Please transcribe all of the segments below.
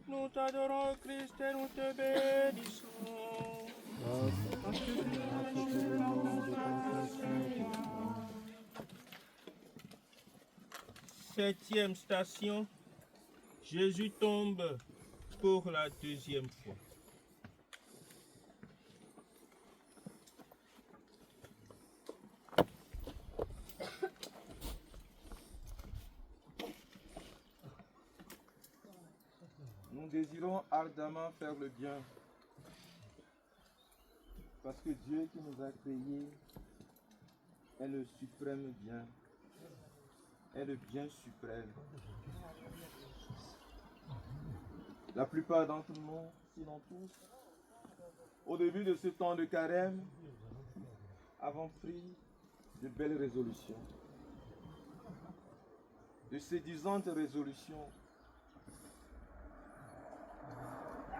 Nous t'adorons, Christ, et nous te bénissons. Septième station, Jésus tombe pour la deuxième fois. Nous désirons ardemment faire le bien, parce que Dieu qui nous a créés est le suprême bien, est le bien suprême. La plupart d'entre nous, sinon tous, au début de ce temps de carême, avons pris de belles résolutions, de séduisantes résolutions.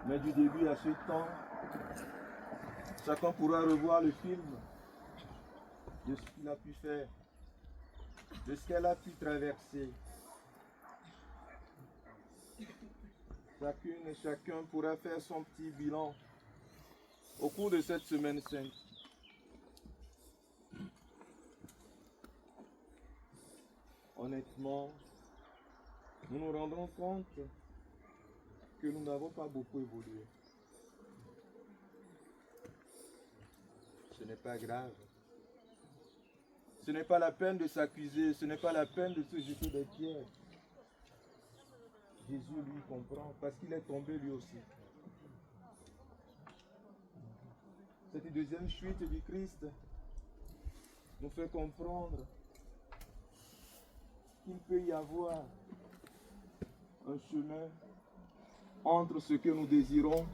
Mais du début à ce temps, chacun pourra revoir le film de ce qu'il a pu faire, de ce qu'elle a pu traverser. Chacune et chacun pourra faire son petit bilan au cours de cette semaine sainte. Honnêtement, nous nous rendons compte que nous n'avons pas beaucoup évolué. Ce n'est pas grave. Ce n'est pas la peine de s'accuser, ce n'est pas la peine de se jeter des pierres. Jésus lui comprend parce qu'il est tombé lui aussi. Cette deuxième chute du Christ nous fait comprendre qu'il peut y avoir un chemin entre ce que nous désirons,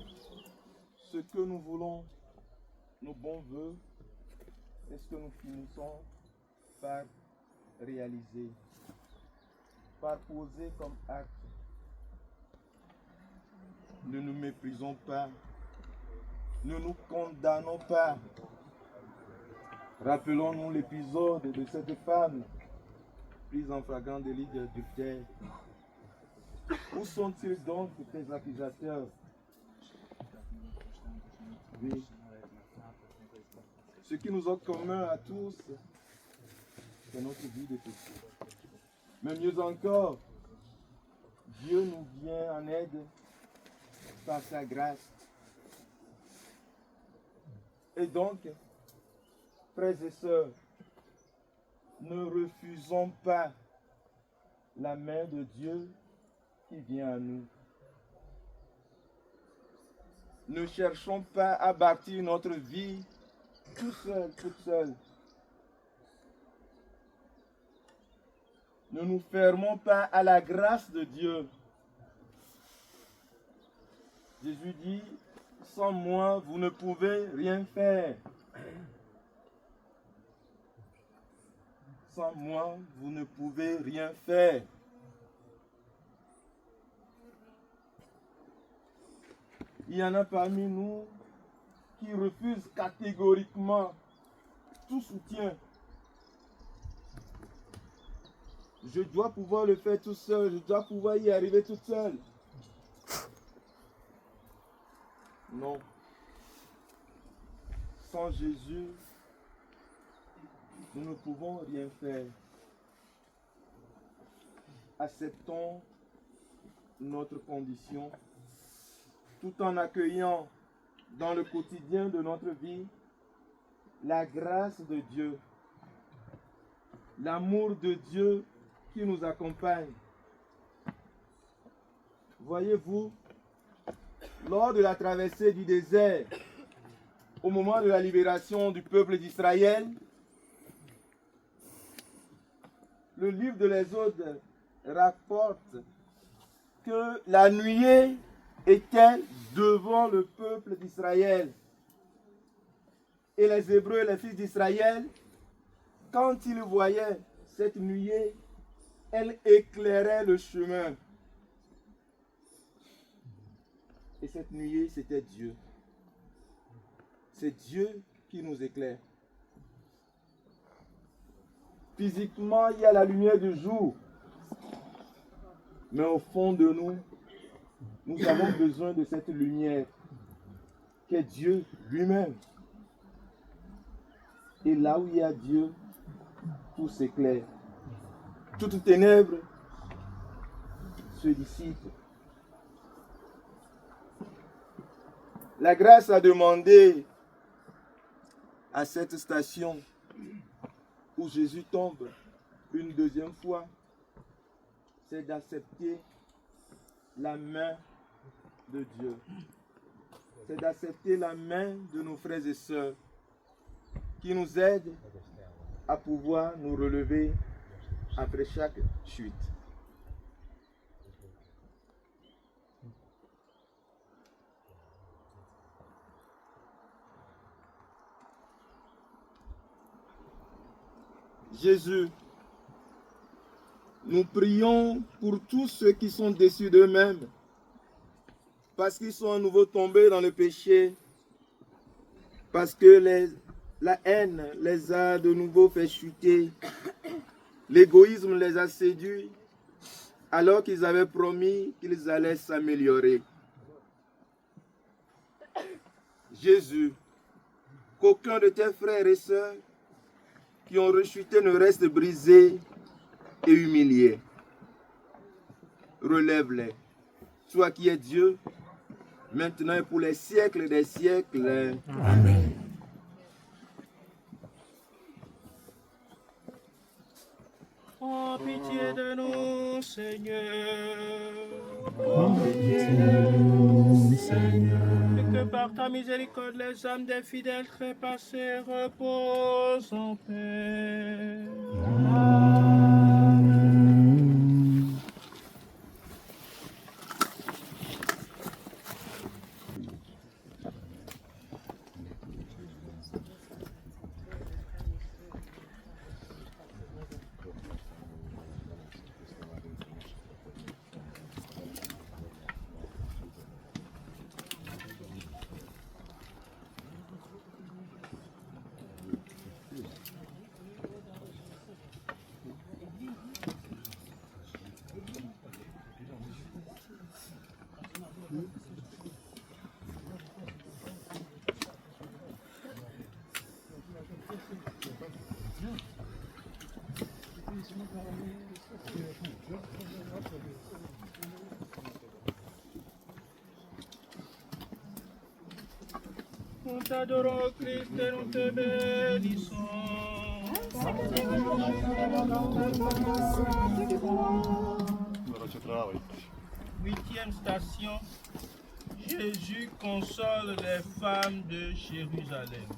ce que nous voulons, nos bons voeux, et ce que nous finissons par réaliser, par poser comme acte. Ne nous méprisons pas, ne nous condamnons pas. Rappelons-nous l'épisode de cette femme prise en flagrant délit d'adultère. Où sont-ils donc, tes accusateurs? Oui. Ce qui nous est commun à tous, c'est notre vie de péché. Mais mieux encore, Dieu nous vient en aide par sa grâce. Et donc, frères et sœurs, ne refusons pas la main de Dieu qui vient à nous. Ne cherchons pas à bâtir notre vie tout seul, toute seule. Ne nous fermons pas à la grâce de Dieu. Jésus dit, sans moi, vous ne pouvez rien faire. Sans moi, vous ne pouvez rien faire. Il y en a parmi nous qui refusent catégoriquement tout soutien. Je dois pouvoir le faire tout seul, je dois pouvoir y arriver toute seule. Non. Sans Jésus, nous ne pouvons rien faire. Acceptons notre condition tout en accueillant dans le quotidien de notre vie la grâce de Dieu, l'amour de Dieu qui nous accompagne. Voyez-vous, lors de la traversée du désert, au moment de la libération du peuple d'Israël, le livre de l'Exode rapporte que la nuée était devant le peuple d'Israël. Et les Hébreux, les fils d'Israël, quand ils voyaient cette nuée, elle éclairait le chemin. Et cette nuée, c'était Dieu. C'est Dieu qui nous éclaire. Physiquement, il y a la lumière du jour. Mais au fond de nous, Nous avons besoin de cette lumière qu'est Dieu lui-même. Et là où il y a Dieu, tout s'éclaire. Toute ténèbre se dissipe. La grâce a demandé à cette station où Jésus tombe une deuxième fois, c'est d'accepter la main de Dieu. C'est d'accepter la main de nos frères et sœurs qui nous aident à pouvoir nous relever après chaque chute. Jésus, nous prions pour tous ceux qui sont déçus d'eux-mêmes, parce qu'ils sont à nouveau tombés dans le péché, parce que la haine les a de nouveau fait chuter, l'égoïsme les a séduits, alors qu'ils avaient promis qu'ils allaient s'améliorer. Jésus, qu'aucun de tes frères et sœurs qui ont rechuté ne reste brisé et humilié. Relève-les. Toi qui es Dieu, maintenant et pour les siècles des siècles. Amen. Oh, pitié de nous, Seigneur. Oh, pitié de nous, Seigneur. Et que par ta miséricorde, les âmes des fidèles trépassés reposent en paix. Amen. Nous t'adorons, Christ, et nous te bénissons. Huitième station, Jésus console les femmes de Jérusalem.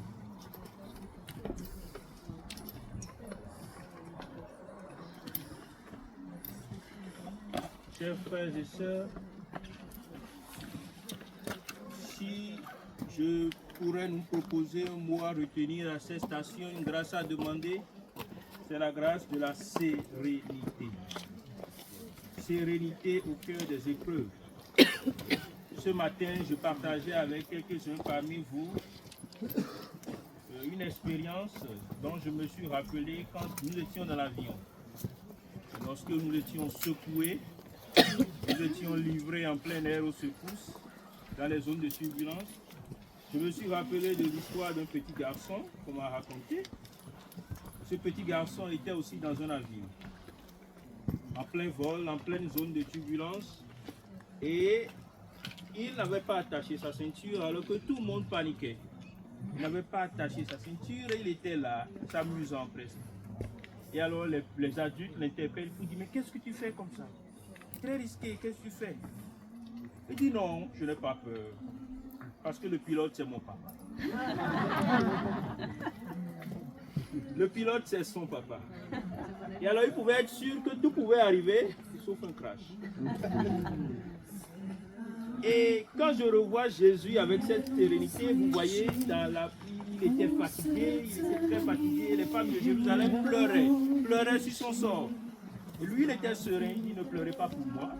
Chers frères et sœurs, si je pourrais nous proposer un mot à retenir à cette station, une grâce à demander, c'est la grâce de la sérénité. Sérénité au cœur des épreuves. Ce matin, je partageais avec quelques-uns parmi vous une expérience dont je me suis rappelé quand nous étions dans l'avion. Lorsque nous étions secoués, nous étions livrés en plein air aux secousses, dans les zones de turbulence. Je me suis rappelé de l'histoire d'un petit garçon qu'on m'a raconté. Ce petit garçon était aussi dans un avion, en plein vol, en pleine zone de turbulence, et il n'avait pas attaché sa ceinture alors que tout le monde paniquait. Il n'avait pas attaché sa ceinture et il était là, s'amusant presque. Et alors les adultes l'interpellent pour dire: mais qu'est-ce que tu fais comme ça? Très risqué, qu'est-ce que tu fais? Il dit: non, je n'ai pas peur, parce que le pilote c'est mon papa. Le pilote c'est son papa. Et alors il pouvait être sûr que tout pouvait arriver, sauf un crash. Et quand je revois Jésus avec cette sérénité, vous voyez, dans la pluie, il était fatigué, il était très fatigué. Les femmes de Jérusalem pleuraient sur son sort. Et lui, il était serein, il ne pleurait pas pour moi.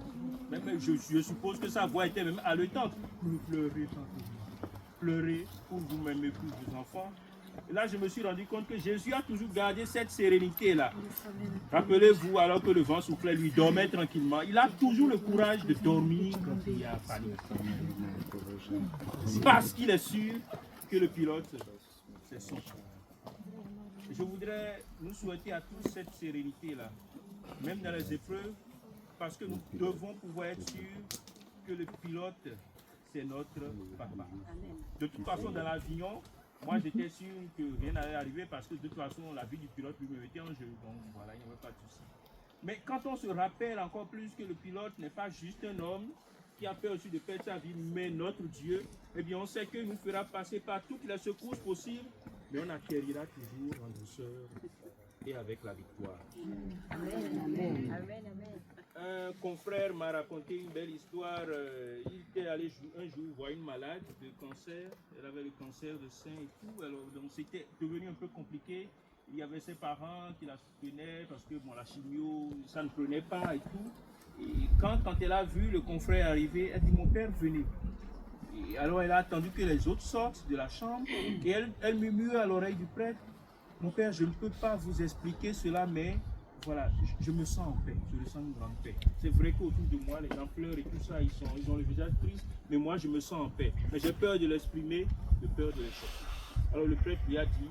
Mais je suppose que sa voix était même haletante. Ne pleurez pas pour moi. Pleurez pour vous-même et pour vos enfants. Et là, je me suis rendu compte que Jésus a toujours gardé cette sérénité-là. Rappelez-vous, alors que le vent soufflait, lui dormait tranquillement. Il a toujours le courage de dormir quand il y a panique. Parce qu'il est sûr que le pilote, c'est son. Je voudrais nous souhaiter à tous cette sérénité-là, même dans les épreuves, parce que nous devons pouvoir être sûrs que le pilote, c'est notre papa. De toute façon, dans l'avion, moi j'étais sûr que rien n'allait arriver parce que de toute façon, la vie du pilote lui me mettait en jeu. Donc voilà, il n'y avait pas de souci. Mais quand on se rappelle encore plus que le pilote n'est pas juste un homme qui a peur aussi de perdre sa vie, mais notre Dieu, eh bien on sait qu'il nous fera passer par toutes les secousses possibles, mais on atterrira toujours en douceur et avec la victoire. Amen, amen. Amen, amen. Un confrère m'a raconté une belle histoire. Il était allé un jour voir une malade de cancer. Elle avait le cancer de sein et tout. Alors, donc c'était devenu un peu compliqué. Il y avait ses parents qui la soutenaient parce que bon, la chimio, ça ne prenait pas et tout. Et quand elle a vu le confrère arriver, elle dit mon père, venez. Et alors elle a attendu que les autres sortent de la chambre et elle murmure à l'oreille du prêtre, mon père, je ne peux pas vous expliquer cela, mais voilà, je me sens en paix, je ressens une grande paix. C'est vrai qu'autour de moi, les gens pleurent et tout ça, ils ont le visage triste, mais moi je me sens en paix. Mais j'ai peur de l'exprimer, j'ai peur de les choquer. Alors le prêtre lui a dit,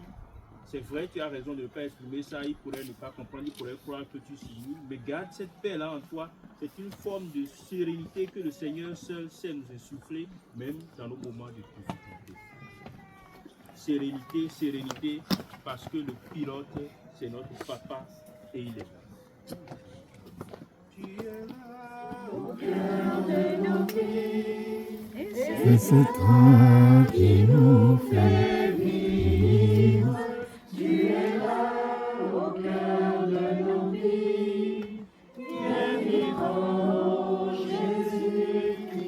c'est vrai, tu as raison de ne pas exprimer ça, il pourrait ne pas comprendre, il pourrait croire que tu suis nul, mais garde cette paix-là en toi, c'est une forme de sérénité que le Seigneur seul sait nous insuffler, même dans nos moments de difficulté. Sérénité, sérénité, parce que le pilote, c'est notre papa et il est là. Tu es là au cœur de nos vies, Et c'est toi qui nous fais vivre. Tu es là au cœur de nos vies. Viens vivre, Jésus-Christ.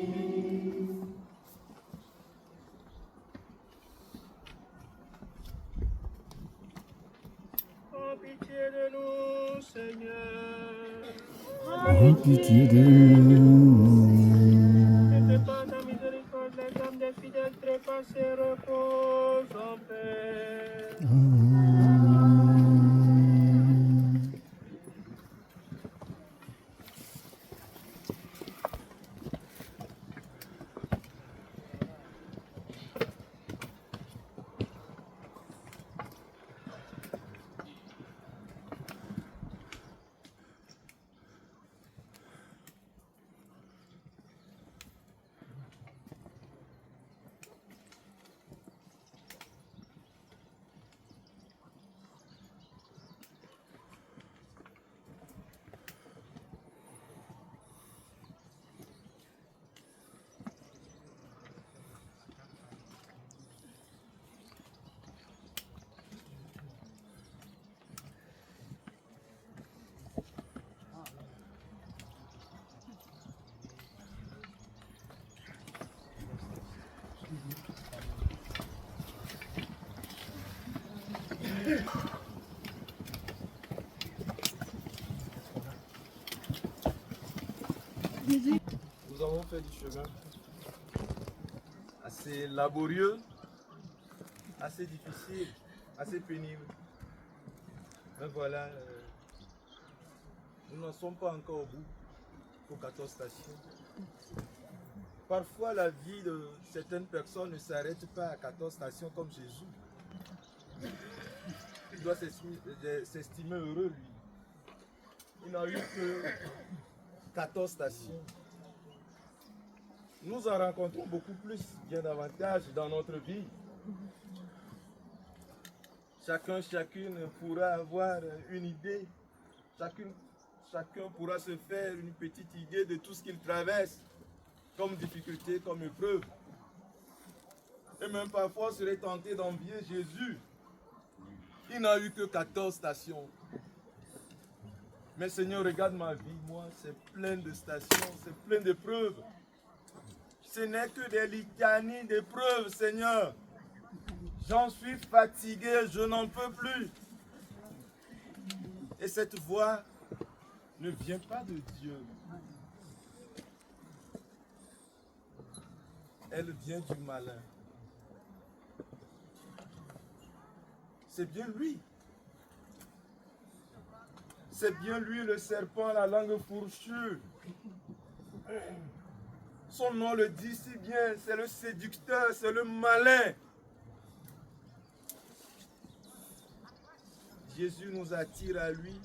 Oh, pitié de nous, Seigneur. Oh, pitié de nous. Ne pas ta miséricorde, les âmes des fidèles trépassés reposent en paix. Nous avons fait du chemin assez laborieux, assez difficile, assez pénible. Mais voilà, nous n'en sommes pas encore au bout pour 14 stations. Parfois, la vie de certaines personnes ne s'arrête pas à 14 stations comme Jésus. Il doit s'estimer heureux, lui. Il n'a eu que 14 stations. Nous en rencontrons beaucoup plus, bien davantage dans notre vie. Chacun, chacune pourra avoir une idée. Chacun pourra se faire une petite idée de tout ce qu'il traverse comme difficulté, comme épreuve. Et même parfois, on serait tenté d'envier Jésus. Il n'a eu que 14 stations. Mais Seigneur, regarde ma vie, moi, c'est plein de stations, c'est plein d'épreuves. Ce n'est que des litanies d'épreuves, Seigneur. J'en suis fatigué, je n'en peux plus. Et cette voix ne vient pas de Dieu. Elle vient du malin. c'est bien lui. C'est bien lui le serpent à la langue fourchue. Son nom le dit si bien, c'est le séducteur, c'est le malin. Jésus nous attire à lui,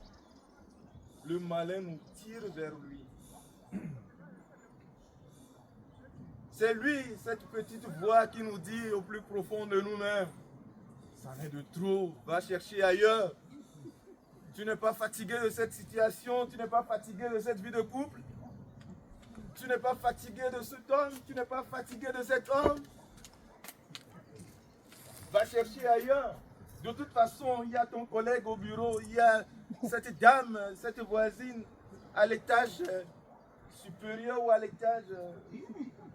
le malin nous tire vers lui. C'est lui, cette petite voix qui nous dit au plus profond de nous-mêmes, ça n'est de trop, va chercher ailleurs. Tu n'es pas fatigué de cette situation, tu n'es pas fatigué de cette vie de couple, tu n'es pas fatigué de cet homme, tu n'es pas fatigué de cet homme. Va chercher ailleurs. De toute façon, il y a ton collègue au bureau, il y a cette dame, cette voisine à l'étage supérieur ou à l'étage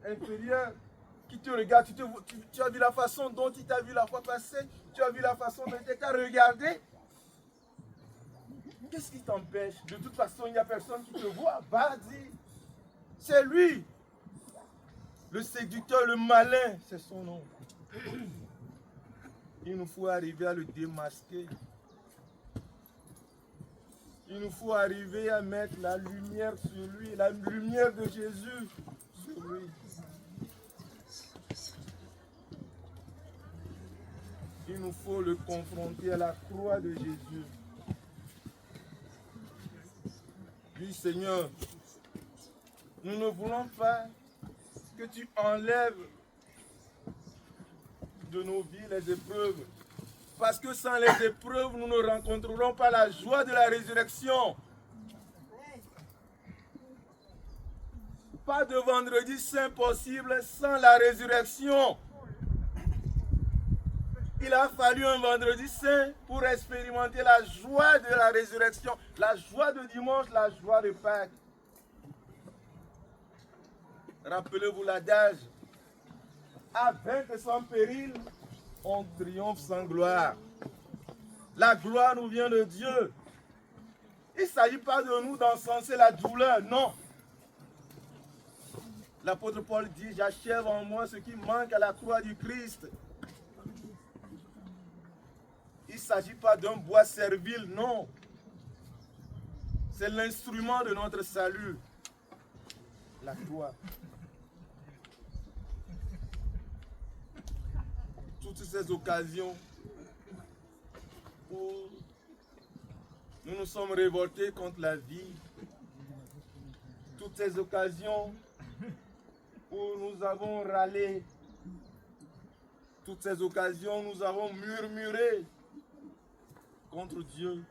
inférieur qui te regarde. Tu as vu la façon dont il t'a vu la fois passée, tu as vu la façon dont il t'a regardé. Qu'est-ce qui t'empêche? De toute façon, il n'y a personne qui te voit. Vas-y. C'est lui. Le séducteur, le malin, c'est son nom. Il nous faut arriver à le démasquer. Il nous faut arriver à mettre la lumière sur lui, la lumière de Jésus sur lui. Il nous faut le confronter à la croix de Jésus. Oui, Seigneur, nous ne voulons pas que tu enlèves de nos vies les épreuves. Parce que sans les épreuves, nous ne rencontrerons pas la joie de la résurrection. Pas de vendredi saint possible sans la résurrection. Il a fallu un vendredi saint pour expérimenter la joie de la résurrection, la joie de dimanche, la joie de Pâques. Rappelez-vous l'adage, à vaincre sans péril, on triomphe sans gloire. La gloire nous vient de Dieu. Il ne s'agit pas de nous d'encenser la douleur, non. L'apôtre Paul dit, j'achève en moi ce qui manque à la croix du Christ. Il ne s'agit pas d'un bois servile, non. C'est l'instrument de notre salut, la croix. Toutes ces occasions où nous nous sommes révoltés contre la vie, toutes ces occasions où nous avons râlé, toutes ces occasions où nous avons murmuré contre Dieu,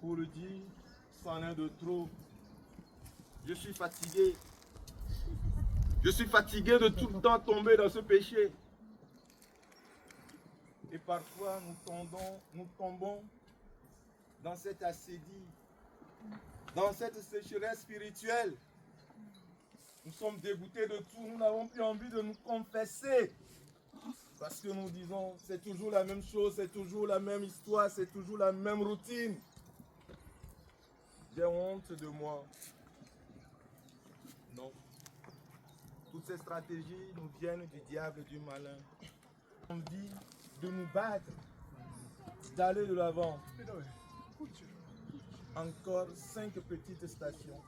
pour le dire, c'en est de trop. Je suis fatigué. Je suis fatigué de tout le temps tomber dans ce péché. Et parfois, nous tombons dans cette assédie, dans cette sécheresse spirituelle. Nous sommes dégoûtés de tout. Nous n'avons plus envie de nous confesser. Parce que nous disons, c'est toujours la même chose, c'est toujours la même histoire, c'est toujours la même routine. J'ai honte de moi. Non. Toutes ces stratégies nous viennent du diable, du malin. On dit de nous battre, d'aller de l'avant. Encore 5 petites stations.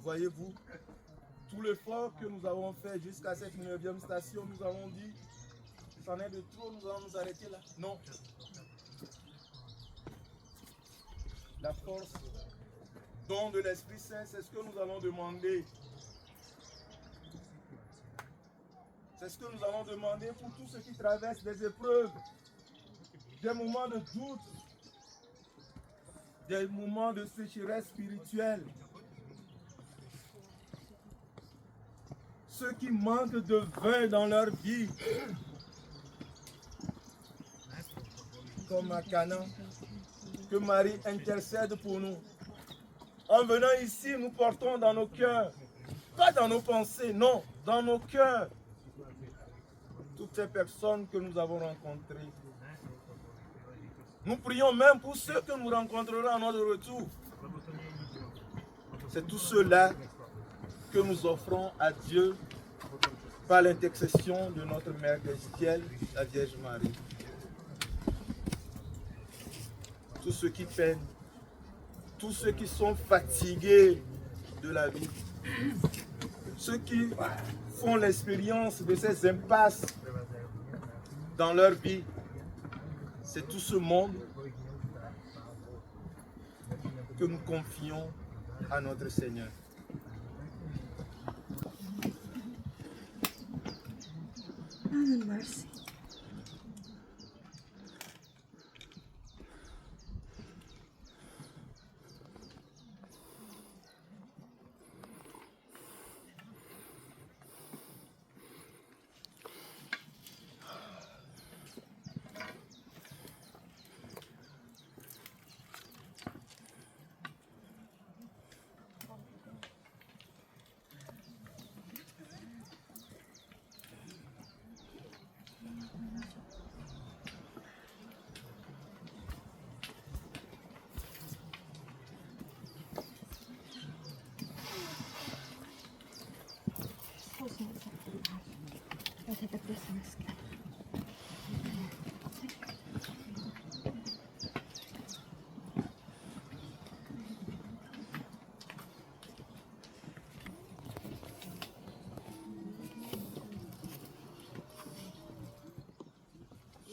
Voyez-vous, tout l'effort que nous avons fait jusqu'à cette 9e station, nous avons dit, c'en est de trop, nous allons nous arrêter là. Non. La force, don de l'Esprit Saint, c'est ce que nous allons demander. C'est ce que nous allons demander pour tous ceux qui traversent des épreuves, des moments de doute, des moments de sécheresse spirituelle. Ceux qui manquent de vin dans leur vie, comme à Cana, que Marie intercède pour nous. En venant ici, nous portons dans nos cœurs, pas dans nos pensées, non, dans nos cœurs, toutes ces personnes que nous avons rencontrées. Nous prions même pour ceux que nous rencontrerons à notre retour. C'est tout cela que nous offrons à Dieu par l'intercession de notre Mère des ciels, la Vierge Marie. Tous ceux qui peinent, tous ceux qui sont fatigués de la vie, ceux qui font l'expérience de ces impasses dans leur vie, c'est tout ce monde que nous confions à notre Seigneur. Mercy.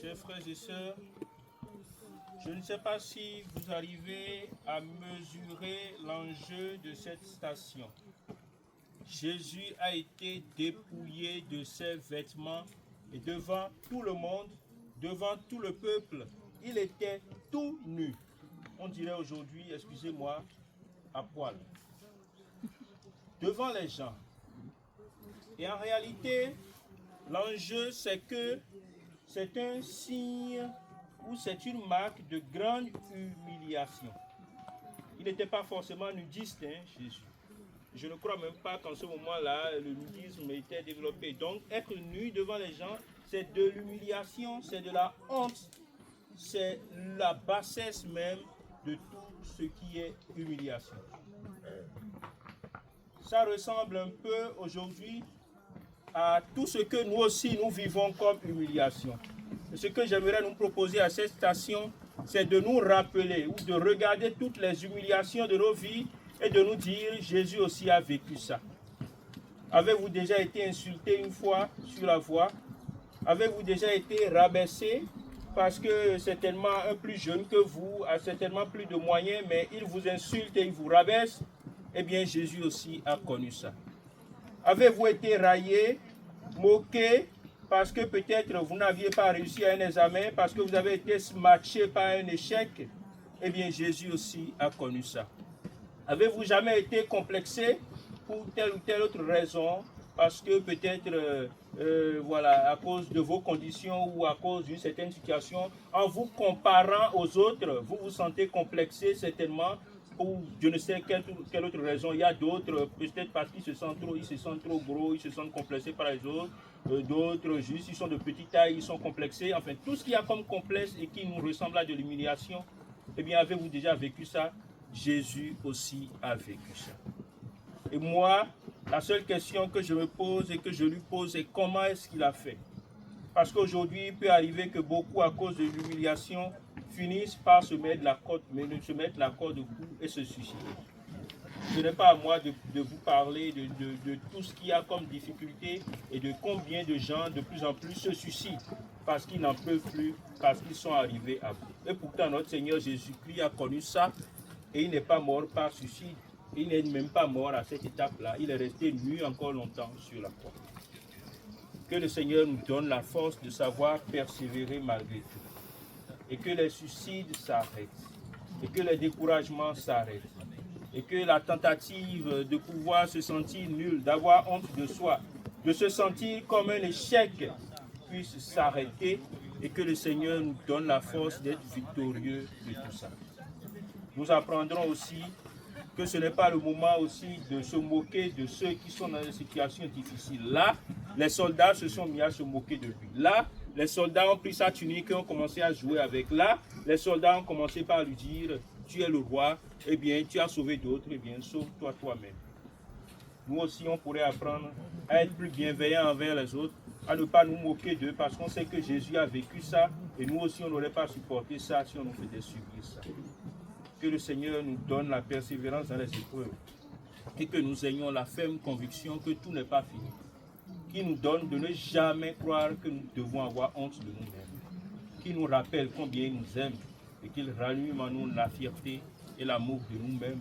Chers frères et sœurs, je ne sais pas si vous arrivez à mesurer l'enjeu de cette station. Jésus a été dépouillé de ses vêtements et devant tout le monde, devant tout le peuple, il était tout nu. On dirait aujourd'hui, excusez-moi, à poil. Devant les gens. Et en réalité, l'enjeu c'est que c'est un signe ou c'est une marque de grande humiliation. Il n'était pas forcément nudiste, hein, Jésus. Je ne crois même pas qu'en ce moment-là, le nudisme était développé. Donc, être nu devant les gens, c'est de l'humiliation, c'est de la honte, c'est la bassesse même de tout ce qui est humiliation. Ça ressemble un peu aujourd'hui à tout ce que nous aussi nous vivons comme humiliation. Et ce que j'aimerais nous proposer à cette station, c'est de nous rappeler ou de regarder toutes les humiliations de nos vies et de nous dire, Jésus aussi a vécu ça. Avez-vous déjà été insulté une fois sur la voie? Avez-vous déjà été rabaissé parce que certainement un plus jeune que vous a certainement plus de moyens, mais il vous insulte et il vous rabaisse? Eh bien, Jésus aussi a connu ça. Avez-vous été raillé, moqué, parce que peut-être vous n'aviez pas réussi à un examen, parce que vous avez été smatché par un échec? Eh bien, Jésus aussi a connu ça. Avez-vous jamais été complexé pour telle ou telle autre raison, parce que peut-être, voilà, à cause de vos conditions ou à cause d'une certaine situation, en vous comparant aux autres, vous vous sentez complexé certainement, ou je ne sais quelle autre raison. Il y a d'autres, peut-être parce qu'ils se sentent trop gros, ils se sentent complexés par les autres. D'autres juste, ils sont de petite taille, ils sont complexés. Enfin, tout ce qu'il y a comme complexe et qui nous ressemble à de l'humiliation, eh bien, avez-vous déjà vécu ça? Jésus aussi a vécu ça. Et moi, la seule question que je me pose et que je lui pose, c'est comment est-ce qu'il a fait? Parce qu'aujourd'hui, il peut arriver que beaucoup, à cause de l'humiliation, finissent par se mettre la corde au cou et se suicider. Ce n'est pas à moi de vous parler de tout ce qu'il y a comme difficulté et de combien de gens de plus en plus se suicident parce qu'ils n'en peuvent plus, parce qu'ils sont arrivés à bout. Et pourtant, notre Seigneur Jésus-Christ a connu ça et il n'est pas mort par suicide. Il n'est même pas mort à cette étape-là. Il est resté nu encore longtemps sur la croix. Que le Seigneur nous donne la force de savoir persévérer malgré tout. Et que les suicides s'arrêtent. Et que les découragements s'arrêtent. Et que la tentative de pouvoir se sentir nul, d'avoir honte de soi, de se sentir comme un échec puisse s'arrêter. Et que le Seigneur nous donne la force d'être victorieux de tout ça. Nous apprendrons aussi que ce n'est pas le moment aussi de se moquer de ceux qui sont dans des situations difficiles. Là, les soldats se sont mis à se moquer de lui. Là, les soldats ont pris sa tunique et ont commencé à jouer avec. Là, les soldats ont commencé par lui dire, tu es le roi, eh bien, tu as sauvé d'autres, eh bien, sauve-toi toi-même. nous aussi on pourrait apprendre à être plus bienveillants envers les autres, à ne pas nous moquer d'eux, parce qu'on sait que Jésus a vécu ça, et nous aussi on n'aurait pas supporté ça si on nous faisait subir ça. Que le Seigneur nous donne la persévérance dans les épreuves, et que nous ayons la ferme conviction que tout n'est pas fini, qui nous donne de ne jamais croire que nous devons avoir honte de nous-mêmes, qui nous rappelle combien il nous aime, et qu'il rallume en nous la fierté et l'amour de nous-mêmes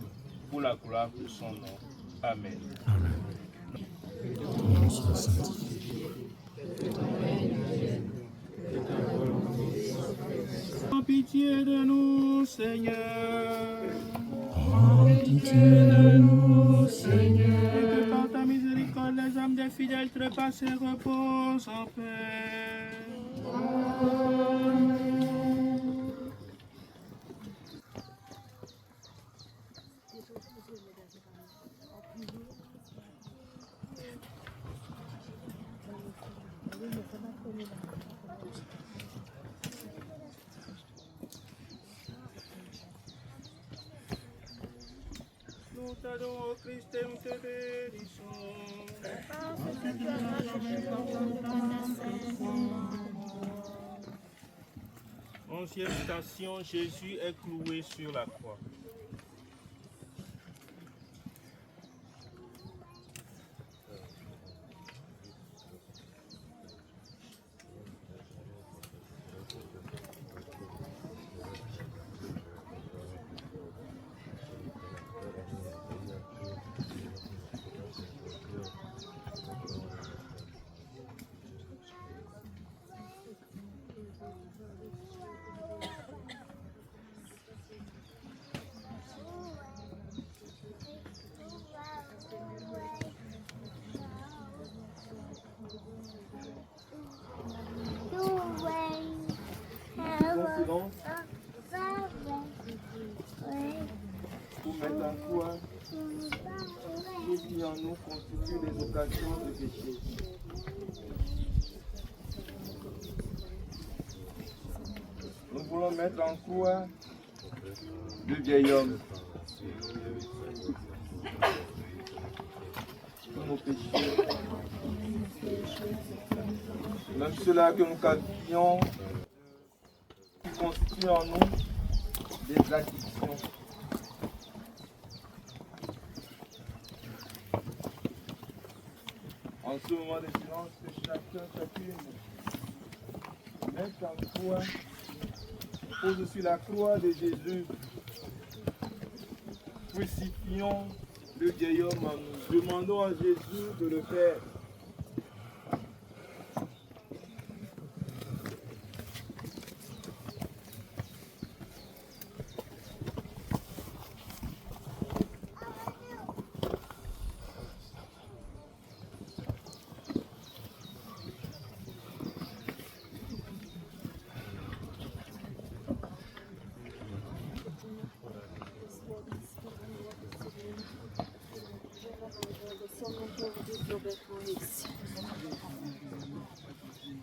pour la gloire de son nom. Amen. Ton nom soit sanctifié. En pitié de nous, Seigneur. En pitié de nous, Seigneur. Et que par ta miséricorde, les âmes des fidèles trépassés reposent en paix. Nous t'adorons, au Christ, et nous te bénissons. Onzième station, Jésus est cloué sur la croix. Pour mettre en croix tout qui en nous constitue les occasions de péché. Nous voulons mettre en croix le vieil homme. Tous nos péchés. Même ceux-là que nous qualifions qui constituent en nous des addictions. En ce moment de silence, que chacune mette en croix, pose sur la croix de Jésus. Crucifions le vieil homme en nous. Demandons à Jésus de le faire.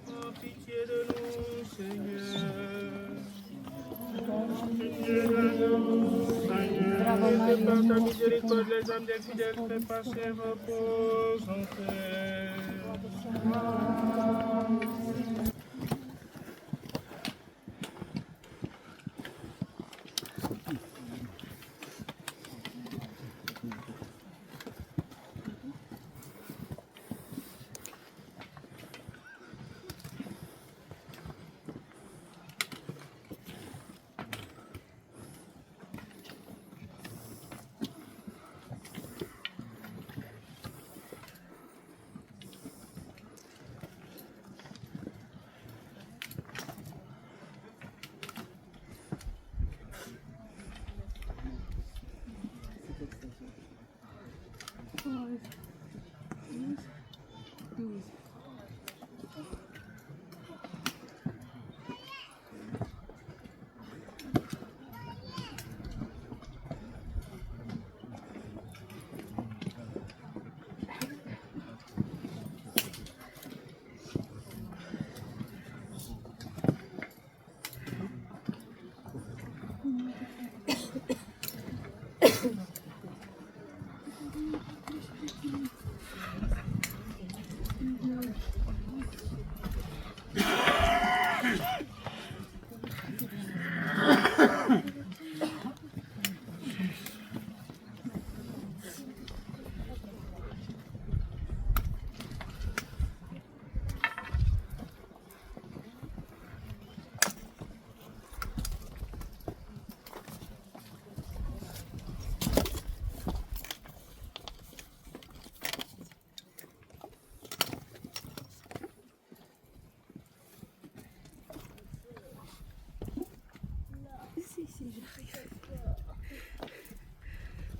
Oh, pitié de nous, Seigneur. Pitié de nous, Seigneur. Et que par ta miséricorde, les âmes des fidèles trépassés reposent en paix.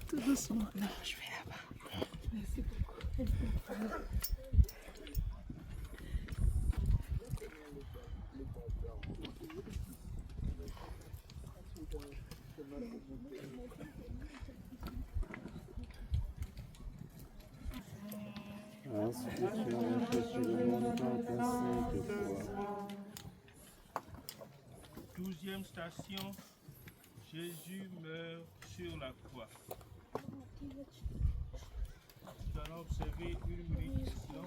Tout doucement. Non, je vais là-bas. Merci beaucoup. Douzième station, Jésus meurt sur la croix. Nous allons observer une minute de silence.